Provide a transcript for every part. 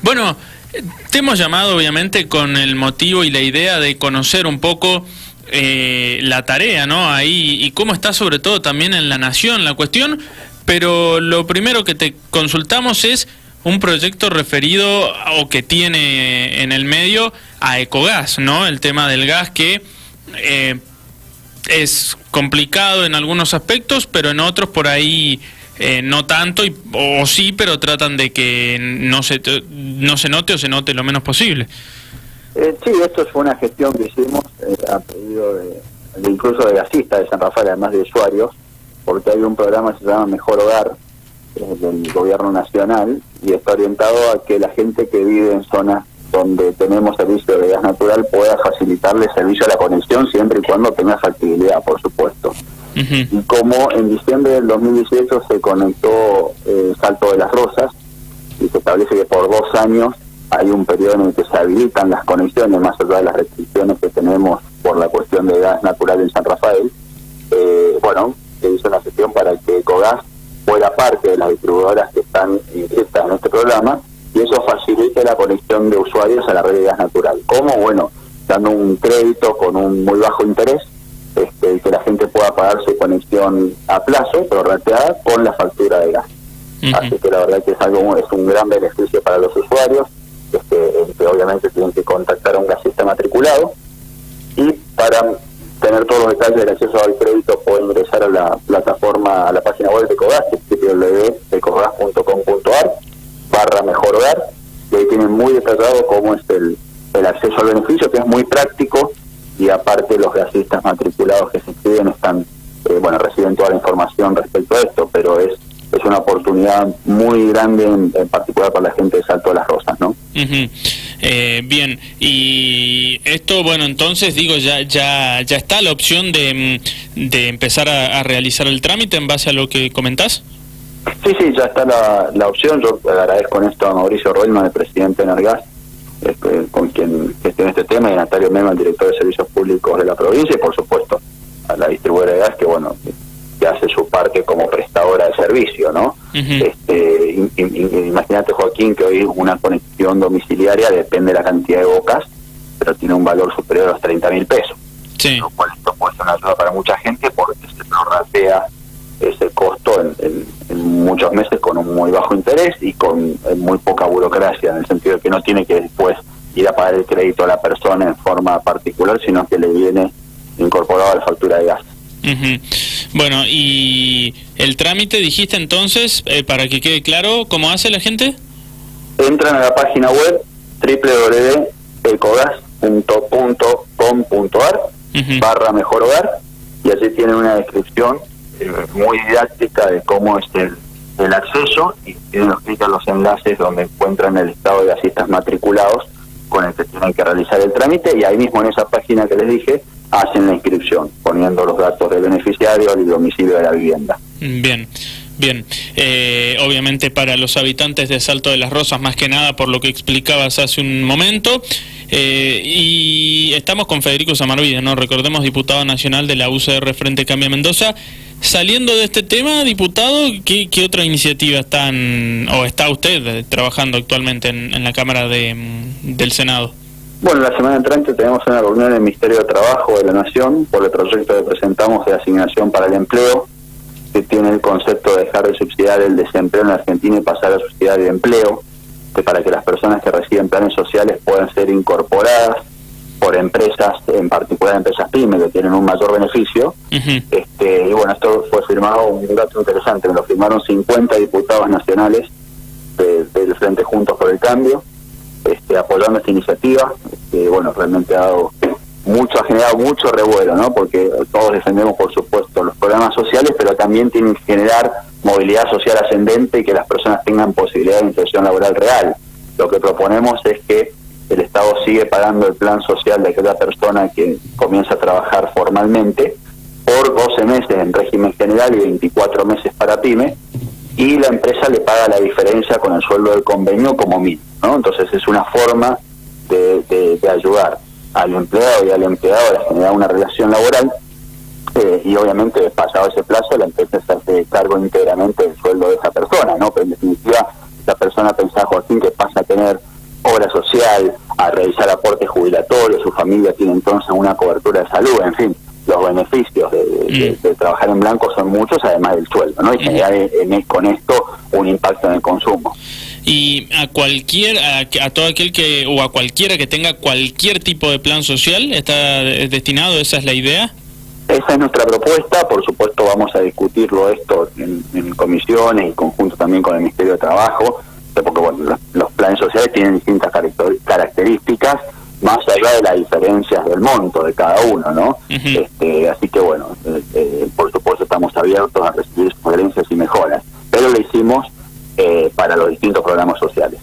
Bueno, te hemos llamado obviamente con el motivo y la idea de conocer un poco la tarea, ¿no? Ahí, y cómo está sobre todo también en la nación la cuestión, pero lo primero que te consultamos es un proyecto referido o que tiene en el medio a Ecogas, ¿no? El tema del gas que es complicado en algunos aspectos, pero en otros por ahí no tanto, o sí, pero tratan de que no se note o se note lo menos posible. Sí, esto fue una gestión que hicimos a pedido incluso de gasistas de San Rafael, además de usuarios, porque hay un programa que se llama Mejor Hogar del gobierno nacional y está orientado a que la gente que vive en zonas donde tenemos servicio de gas natural pueda facilitarle servicio a la conexión siempre y cuando tenga factibilidad, por supuesto. Y como en diciembre del 2018 se conectó Salto de las Rosas y se establece que por 2 años hay un periodo en el que se habilitan las conexiones, más allá de las restricciones que tenemos por la cuestión de gas natural en San Rafael, se hizo una gestión para que Ecogas fuera parte de las distribuidoras que están inscritas en este programa y eso facilite la conexión de usuarios a la red de gas natural. ¿Cómo? Bueno, dando un crédito con un muy bajo interés, que la gente pueda pagar su conexión a plazo, prorrateada, con la factura de gas. Así que la verdad que es un gran beneficio para los usuarios, que obviamente tienen que contactar a un gasista matriculado, y para tener todos los detalles del acceso al crédito pueden ingresar a la plataforma, a la página web de Ecogas, que es www.ecogas.com.ar/Mejor Hogar, y ahí tienen muy detallado cómo es el acceso al beneficio, que es muy práctico, y aparte los gasistas matriculados que se inscriben están, reciben toda la información respecto a esto, pero es una oportunidad muy grande, en particular para la gente de Salto de las Rosas, ¿no? Bien, y esto, entonces digo, ya está la opción de empezar a realizar el trámite en base a lo que comentás. Sí, ya está la opción. Yo agradezco en esto a Mauricio Roelman, el presidente de Energas, con quien gestiona este tema, y a Natalia Mema, el director de Servicios Públicos de la provincia, y por supuesto a la distribuidora de gas, que hace su parte como prestadora de servicio, ¿no? Imagínate, Joaquín, que hoy una conexión domiciliaria depende de la cantidad de bocas, pero tiene un valor superior a los 30.000 pesos. Sí. Lo cual esto puede ser una ayuda para mucha gente porque se prorratea ese costo en muchos meses con un muy bajo interés y con muy poca burocracia, en el sentido de que no tiene que después ir a pagar el crédito a la persona en forma particular, sino que le viene incorporado a la factura de gas. Bueno, y el trámite, dijiste entonces, para que quede claro, ¿cómo hace la gente? Entran a la página web www.ecogas.com.ar/Mejor Hogar, y allí tienen una descripción muy didáctica de cómo es el acceso, y tienen los enlaces donde encuentran el estado de gasistas matriculados con el que tienen que realizar el trámite, y ahí mismo en esa página que les dije hacen la inscripción, poniendo los datos del beneficiario y el domicilio de la vivienda. Bien. Obviamente para los habitantes de Salto de las Rosas, más que nada por lo que explicabas hace un momento, y estamos con Federico Samarvide, ¿no? Recordemos, diputado nacional de la UCR Frente Cambia Mendoza. Saliendo de este tema, diputado, ¿qué otra iniciativa está usted trabajando actualmente en la Cámara del Senado? Bueno, la semana entrante tenemos una reunión en el Ministerio de Trabajo de la Nación por el proyecto que presentamos de asignación para el empleo, que tiene el concepto de dejar de subsidiar el desempleo en la Argentina y pasar a subsidiar el empleo, para que las personas que reciben planes sociales puedan ser incorporadas por empresas, en particular empresas pymes, que tienen un mayor beneficio. Y esto fue firmado, un dato interesante, lo firmaron 50 diputados nacionales del Frente Juntos por el Cambio, apoyando esta iniciativa, que realmente ha generado mucho revuelo, ¿no? Porque todos defendemos, por supuesto, los programas sociales, pero también tienen que generar movilidad social ascendente y que las personas tengan posibilidad de inserción laboral real. Lo que proponemos es que el Estado sigue pagando el plan social de aquella persona que comienza a trabajar formalmente por 12 meses en régimen general y 24 meses para pyme, y la empresa le paga la diferencia con el sueldo del convenio como mínimo, ¿no? Entonces es una forma de ayudar al empleado y al empleado a generar una relación laboral, y obviamente pasado ese plazo la empresa se hace cargo íntegramente del sueldo de esa persona, ¿no? Pero en definitiva esa persona, pensaba Joaquín, que pasa a tener obra social, a realizar aportes jubilatorios, su familia tiene entonces una cobertura de salud, en fin, los beneficios de trabajar en blanco son muchos, además del sueldo, ¿no? Y generar con esto un impacto en el consumo. Y a todo aquel que, o a cualquiera que tenga cualquier tipo de plan social, ¿está destinado? ¿Esa es la idea? Esa es nuestra propuesta. Por supuesto vamos a discutirlo esto en comisiones y conjunto también con el Ministerio de Trabajo, porque bueno, los planes sociales tienen distintas características, más allá de las diferencias del monto de cada uno, ¿no? Así que bueno, por supuesto estamos abiertos a recibir sugerencias y mejoras, pero lo hicimos para los distintos programas sociales.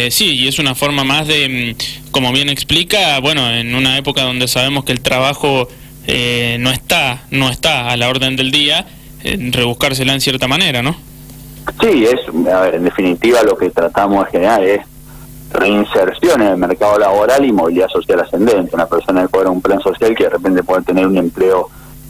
Sí, y es una forma más de, como bien explica, bueno, en una época donde sabemos que el trabajo no está a la orden del día, rebuscársela en cierta manera, ¿no? Sí, a ver, en definitiva lo que tratamos de generar es reinserción en el mercado laboral y movilidad social ascendente. Una persona que cobra un plan social que de repente puede tener un empleo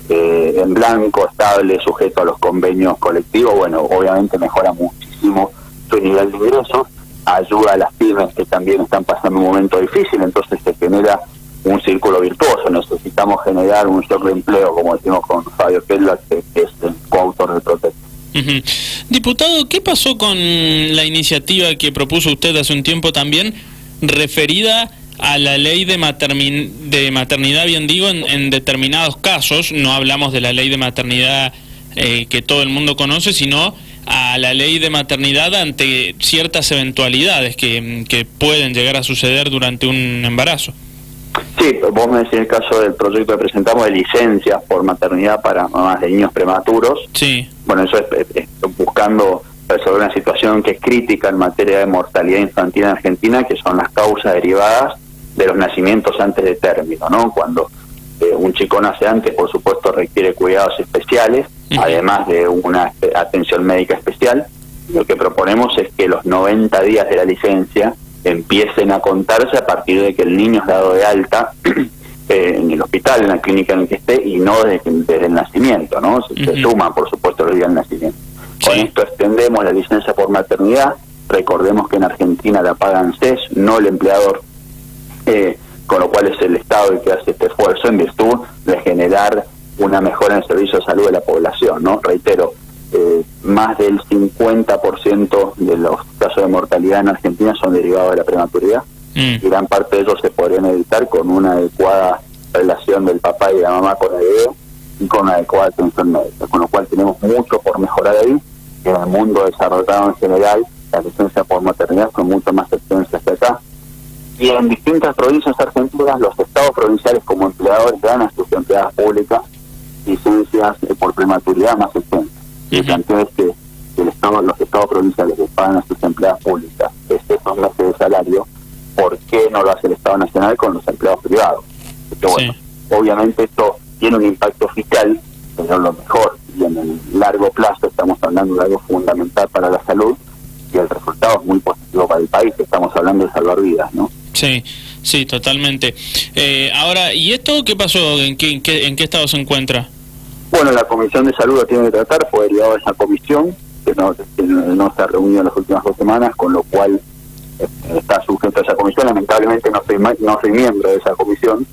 en blanco, estable, sujeto a los convenios colectivos, bueno, obviamente mejora muchísimo su nivel de ingresos, ayuda a las pymes que también están pasando un momento difícil, entonces se genera un círculo virtuoso. Necesitamos generar un shock de empleo, como decimos con Fabio Kettler, que es el coautor del proyecto. Diputado, ¿qué pasó con la iniciativa que propuso usted hace un tiempo también, referida a la ley de maternidad, bien digo, en determinados casos? No hablamos de la ley de maternidad que todo el mundo conoce, sino a la ley de maternidad ante ciertas eventualidades que pueden llegar a suceder durante un embarazo. Sí, vos me decís el caso del proyecto que presentamos de licencias por maternidad para mamás de niños prematuros. Sí. Bueno, eso es buscando resolver una situación que es crítica en materia de mortalidad infantil en Argentina, que son las causas derivadas de los nacimientos antes de término, ¿no? Cuando un chico nace antes, por supuesto, requiere cuidados especiales, además de una atención médica especial. Lo que proponemos es que los 90 días de la licencia empiecen a contarse a partir de que el niño es dado de alta en el hospital, en la clínica en el que esté, y no desde el nacimiento, ¿no? Se suman, por supuesto, los días del nacimiento. Con esto extendemos la licencia por maternidad. Recordemos que en Argentina la paga ANSES, no el empleador, con lo cual es el Estado el que hace este esfuerzo en virtud de generar una mejora en el servicio de salud de la población, ¿no? Reitero, más del 50% de los casos de mortalidad en Argentina son derivados de la prematuridad, y gran parte de ellos se podrían evitar con una adecuada relación del papá y de la mamá con el bebé y con una adecuada atención médica, con lo cual tenemos mucho por mejorar ahí. En el mundo desarrollado en general, la licencia por maternidad son mucho más extensas que acá, y en distintas provincias argentinas los estados provinciales como empleadores dan a sus empleadas públicas licencias por prematuridad más extensas. El planteo es que los estados provinciales que pagan a sus empleadas públicas esos meses de salario, ¿por qué no lo hace el Estado Nacional con los empleados privados? Porque bueno, obviamente esto tiene un impacto fiscal, pero lo mejor, y en el largo plazo estamos hablando de algo fundamental para la salud, y el resultado es muy positivo para el país, que estamos hablando de salvar vidas, ¿no? Sí, sí, totalmente. Ahora, ¿y esto qué pasó? ¿En qué estado se encuentra? Bueno, la Comisión de Salud lo tiene que tratar, fue derivado de esa comisión, que no se ha reunido en las últimas 2 semanas, con lo cual está sujeto a esa comisión. Lamentablemente no soy miembro de esa comisión,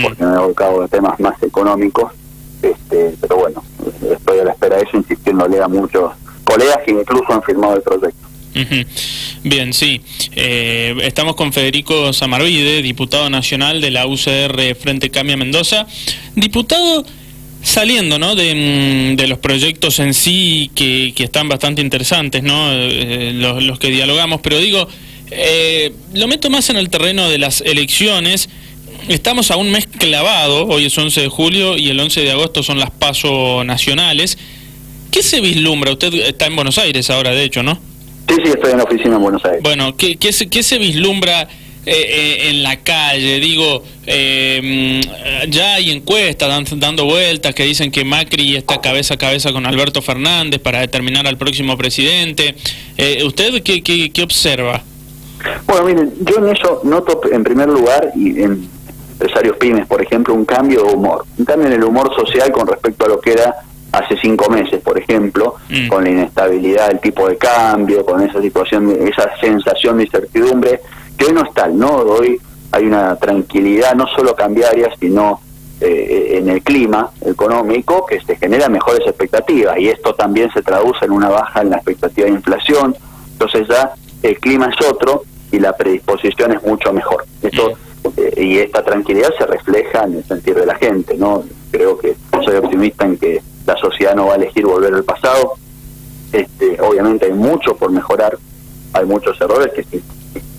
porque me he abocado de temas más económicos, pero bueno, estoy a la espera de eso, insistiéndole a muchos colegas que incluso han firmado el proyecto. Bien, sí. Estamos con Federico Samarvide, diputado nacional de la UCR Frente Cambia Mendoza. Diputado, saliendo, ¿no?, de los proyectos en sí que están bastante interesantes, ¿no?, los que dialogamos, pero digo, lo meto más en el terreno de las elecciones. Estamos a un mes clavado, hoy es 11 de julio y el 11 de agosto son las PASO nacionales. ¿Qué se vislumbra? Usted está en Buenos Aires ahora, de hecho, ¿no? Sí, estoy en la oficina en Buenos Aires. Bueno, ¿qué se vislumbra en la calle? Digo, ya hay encuestas dando vueltas que dicen que Macri está cabeza a cabeza con Alberto Fernández para determinar al próximo presidente. ¿Usted qué observa? Bueno, miren, yo en eso noto, en primer lugar, y en empresarios pymes, por ejemplo, un cambio de humor. Un cambio en el humor social con respecto a lo que era hace 5 meses, por ejemplo, con la inestabilidad del tipo de cambio, con esa situación, esa sensación de incertidumbre, que hoy no es tal, ¿no? Hoy hay una tranquilidad no solo cambiaria, sino en el clima económico, que se generan mejores expectativas, y esto también se traduce en una baja en la expectativa de inflación. Entonces ya el clima es otro y la predisposición es mucho mejor. Esto y esta tranquilidad se refleja en el sentir de la gente, ¿no? Creo que soy optimista en que la sociedad no va a elegir volver al pasado. Obviamente hay mucho por mejorar, hay muchos errores que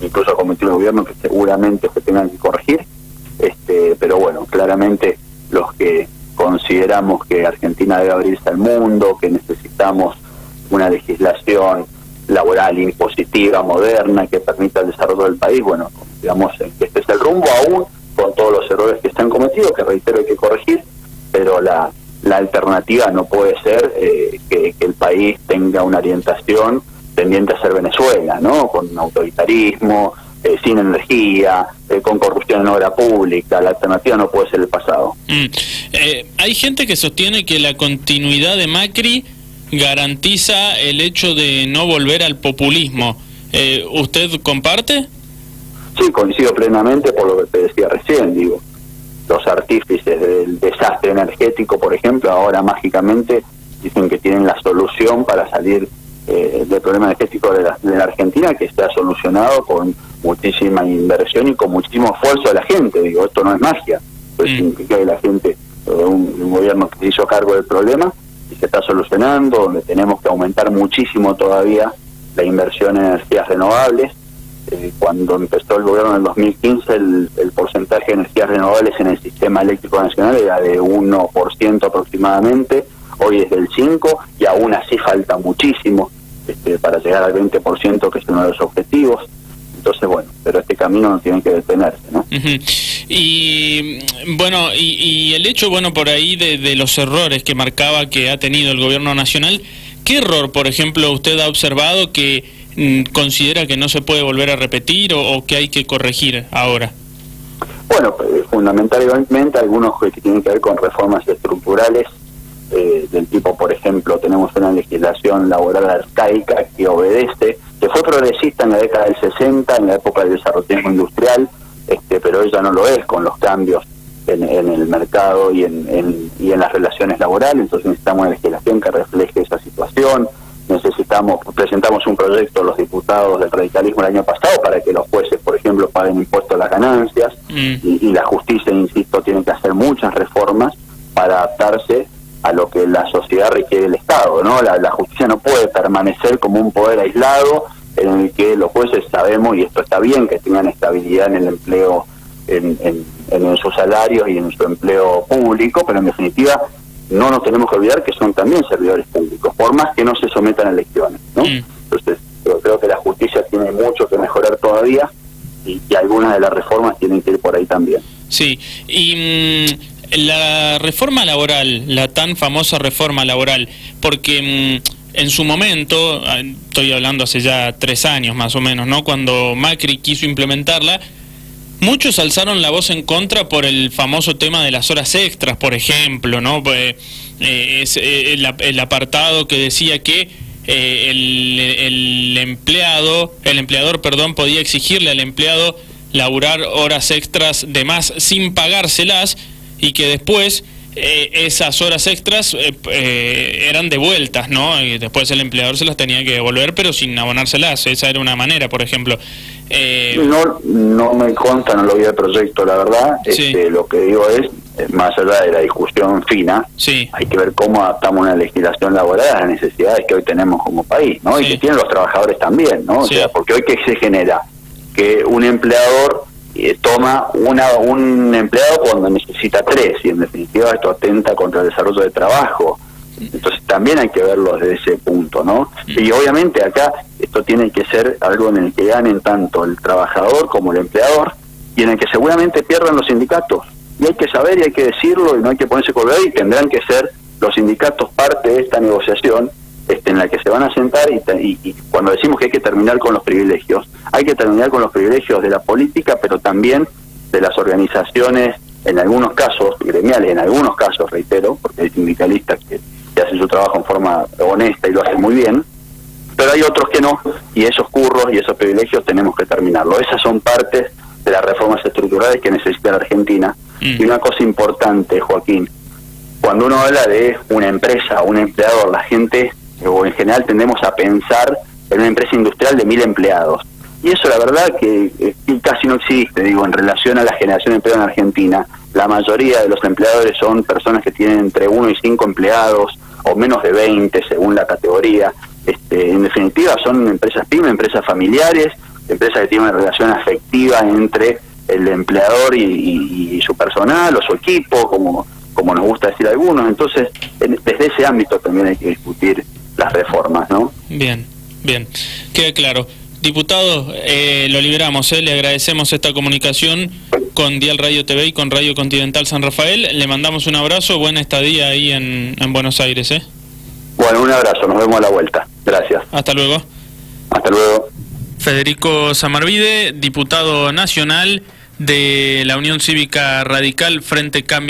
incluso ha cometido el gobierno que seguramente se tengan que corregir, pero bueno, claramente los que consideramos que Argentina debe abrirse al mundo, que necesitamos una legislación laboral impositiva, moderna, que permita el desarrollo del país, bueno, digamos que este es el rumbo, aún con todos los errores que se han cometido, que reitero hay que corregir, pero la alternativa no puede ser que el país tenga una orientación tendiente a ser Venezuela, ¿no? Con autoritarismo, sin energía, con corrupción en obra pública. La alternativa no puede ser el pasado. Hay gente que sostiene que la continuidad de Macri garantiza el hecho de no volver al populismo. ¿Usted comparte? Sí, coincido plenamente por lo que te decía recién, digo. Los artífices del desastre energético, por ejemplo, ahora mágicamente dicen que tienen la solución para salir del problema energético de la Argentina, que está solucionado con muchísima inversión y con muchísimo esfuerzo de la gente. Digo, esto no es magia, pues significa que la gente, un gobierno que se hizo cargo del problema y se está solucionando, donde tenemos que aumentar muchísimo todavía la inversión en energías renovables. Cuando empezó el gobierno en el 2015, el porcentaje de energías renovables en el sistema eléctrico nacional era de 1% aproximadamente, hoy es del 5%, y aún así falta muchísimo para llegar al 20%, que es uno de los objetivos. Entonces, bueno, pero este camino no tiene que detenerse, ¿no? Y bueno, y el hecho, bueno, por ahí de los errores que marcaba que ha tenido el gobierno nacional, ¿qué error, por ejemplo, usted ha observado que considera que no se puede volver a repetir o que hay que corregir ahora? Bueno, fundamentalmente algunos que tienen que ver con reformas estructurales, del tipo, por ejemplo, tenemos una legislación laboral arcaica que obedece, que fue progresista en la década del 60, en la época del desarrollismo industrial, pero ella no lo es con los cambios en el mercado y en las relaciones laborales. Entonces necesitamos una legislación que refleje esa situación. Presentamos un proyecto a los diputados del radicalismo el año pasado para que los jueces, por ejemplo, paguen impuestos a las ganancias, y la justicia, insisto, tiene que hacer muchas reformas para adaptarse a lo que la sociedad requiere del Estado, ¿no? La justicia no puede permanecer como un poder aislado en el que los jueces sabemos, y esto está bien, que tengan estabilidad en el empleo, en sus salarios y en su empleo público, pero en definitiva no nos tenemos que olvidar que son también servidores públicos, por más que no se sometan a elecciones, ¿no? Entonces, yo creo que la justicia tiene mucho que mejorar todavía y algunas de las reformas tienen que ir por ahí también. Sí, y la reforma laboral, la tan famosa reforma laboral, porque en su momento, estoy hablando hace ya 3 años más o menos, ¿no? Cuando Macri quiso implementarla, muchos alzaron la voz en contra por el famoso tema de las horas extras, por ejemplo, ¿no? Es el apartado que decía que el empleador, podía exigirle al empleado laburar horas extras de más sin pagárselas, y que después esas horas extras eran devueltas, ¿no? Y después el empleador se las tenía que devolver, pero sin abonárselas. Esa era una manera, por ejemplo. No me consta, no lo vi el proyecto, la verdad. Sí. Lo que digo es, más allá de la discusión fina, sí, hay que ver cómo adaptamos una legislación laboral a las necesidades que hoy tenemos como país, ¿no? Sí. Y que tienen los trabajadores también, ¿no? Sí. O sea, porque hoy, ¿qué se genera? Que un empleador toma un empleado cuando necesita 3, y en definitiva esto atenta contra el desarrollo de trabajo. Entonces también hay que verlo desde ese punto, ¿no? Y obviamente acá esto tiene que ser algo en el que ganen tanto el trabajador como el empleador, y en el que seguramente pierdan los sindicatos. Y hay que saber y hay que decirlo, y no hay que ponerse colgado, y tendrán que ser los sindicatos parte de esta negociación en la que se van a sentar, y cuando decimos que hay que terminar con los privilegios, hay que terminar con los privilegios de la política, pero también de las organizaciones, en algunos casos gremiales, en algunos casos, reitero, porque hay sindicalistas que gente hace su trabajo en forma honesta y lo hace muy bien, pero hay otros que no, y esos curros y esos privilegios tenemos que terminarlo. Esas son partes de las reformas estructurales que necesita la Argentina. Y una cosa importante, Joaquín, cuando uno habla de una empresa o un empleador, la gente, o en general tendemos a pensar en una empresa industrial de 1000 empleados. Y eso la verdad que casi no existe, digo, en relación a la generación de empleo en Argentina. La mayoría de los empleadores son personas que tienen entre 1 y 5 empleados, o menos de 20 según la categoría. En definitiva son empresas pymes, empresas familiares, empresas que tienen una relación afectiva entre el empleador y su personal o su equipo, como nos gusta decir algunos. Entonces, desde ese ámbito también hay que discutir las reformas, ¿no? Bien, bien, queda claro. Diputado, lo liberamos, le agradecemos esta comunicación con Dial Radio TV y con Radio Continental San Rafael. Le mandamos un abrazo, buena estadía ahí en Buenos Aires. Bueno, un abrazo, nos vemos a la vuelta. Gracias. Hasta luego. Hasta luego. Federico Samarvide, diputado nacional de la Unión Cívica Radical Frente Cambia.